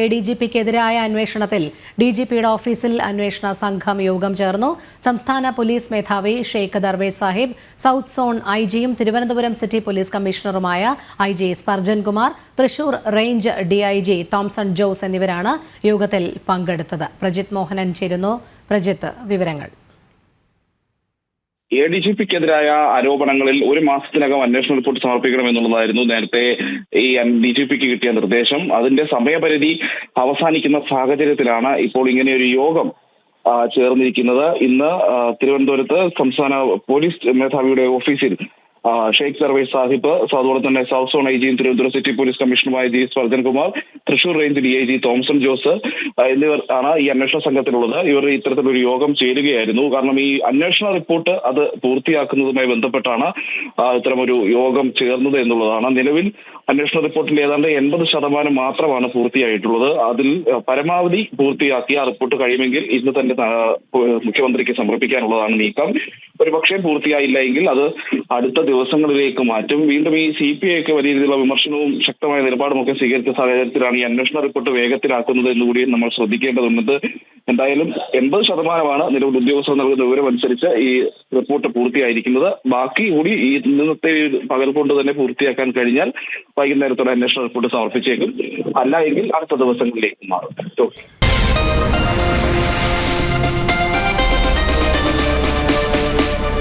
ADGPക്കെതിരായ അന്വേഷണത്തിൽ DGPയുടെ ഓഫീസിൽ അന്വേഷണ സംഘം യോഗം ചേർന്നു. സംസ്ഥാന പോലീസ് മേധാവി ഷെയ്ഖ് ദർവേഷ് സാഹിബ്, സൗത്ത് സോൺ IG-യും തിരുവനന്തപുരം സിറ്റി പോലീസ് കമ്മീഷണറുമായ IG Sparjan Kumar, Thrissur range DIG Thomson Jose എന്നിവരാണ് യോഗത്തിൽ പങ്കെടുത്തത്. പ്രജിത് മോഹനൻ ചേരുന്നു. പ്രജിത്ത്, വിവരങ്ങൾ. ADGPക്കെതിരായ ആരോപണങ്ങളിൽ ഒരു മാസത്തിനകം അന്വേഷണ റിപ്പോർട്ട് സമർപ്പിക്കണമെന്നുള്ളതായിരുന്നു നേരത്തെ ഈ DGPക്ക് കിട്ടിയ നിർദ്ദേശം. അതിന്റെ സമയപരിധി അവസാനിക്കുന്ന സാഹചര്യത്തിലാണ് ഇപ്പോൾ ഇങ്ങനെയൊരു യോഗം ചേർന്നിരിക്കുന്നത്. ഇന്ന് തിരുവനന്തപുരത്ത് സംസ്ഥാന പോലീസ് മേധാവിയുടെ ഓഫീസിൽ ഷെയ്ഖ് ദർവേഷ് സാഹിബ്, അതുപോലെ തന്നെ സൗത്ത് സോൺ IG-യും തിരുവനന്തപുരം സിറ്റി പോലീസ് കമ്മീഷണറുമായ IG Sparjan Kumar, Thrissur range DIG Thomson Jose എന്നിവർ ആണ് ഈ അന്വേഷണ സംഘത്തിലുള്ളത്. ഇവർ ഇത്തരത്തിലൊരു യോഗം ചേരുകയായിരുന്നു. കാരണം ഈ അന്വേഷണ റിപ്പോർട്ട് അത് പൂർത്തിയാക്കുന്നതുമായി ബന്ധപ്പെട്ടാണ് ഇത്തരമൊരു യോഗം ചേർന്നത് എന്നുള്ളതാണ്. നിലവിൽ അന്വേഷണ റിപ്പോർട്ടിന്റെ ഏതാണ്ട് 80% മാത്രമാണ് പൂർത്തിയായിട്ടുള്ളത്. അതിൽ പരമാവധി പൂർത്തിയാക്കി ആ റിപ്പോർട്ട് കഴിയുമെങ്കിൽ ഇന്ന് തന്നെ മുഖ്യമന്ത്രിക്ക് സമർപ്പിക്കാനുള്ളതാണ് നീക്കം. ഒരുപക്ഷെ പൂർത്തിയായില്ല എങ്കിൽ അത് അടുത്ത ദിവസങ്ങളിലേക്ക് മാറ്റും. വീണ്ടും ഈ CPI ഒക്കെ വലിയ രീതിയിലുള്ള വിമർശനവും ശക്തമായ നിലപാടുമൊക്കെ സ്വീകരിച്ച സാഹചര്യത്തിലാണ് ഈ അന്വേഷണ റിപ്പോർട്ട് വേഗത്തിലാക്കുന്നത് എന്നുകൂടി നമ്മൾ ശ്രദ്ധിക്കേണ്ടതുണ്ട്. എന്തായാലും 80% നിലവിൽ ഉദ്യോഗസ്ഥർ നൽകുന്ന വിവരമനുസരിച്ച് ഈ റിപ്പോർട്ട് പൂർത്തിയായിരിക്കുന്നത്. ബാക്കി കൂടി ഈ ഇന്നത്തെ പകൽ കൊണ്ട് തന്നെ പൂർത്തിയാക്കാൻ കഴിഞ്ഞാൽ വൈകുന്നേരത്തോടെ അന്വേഷണ റിപ്പോർട്ട് സമർപ്പിച്ചേക്കും. അല്ല എങ്കിൽ അടുത്ത ദിവസങ്ങളിലേക്ക് മാറും.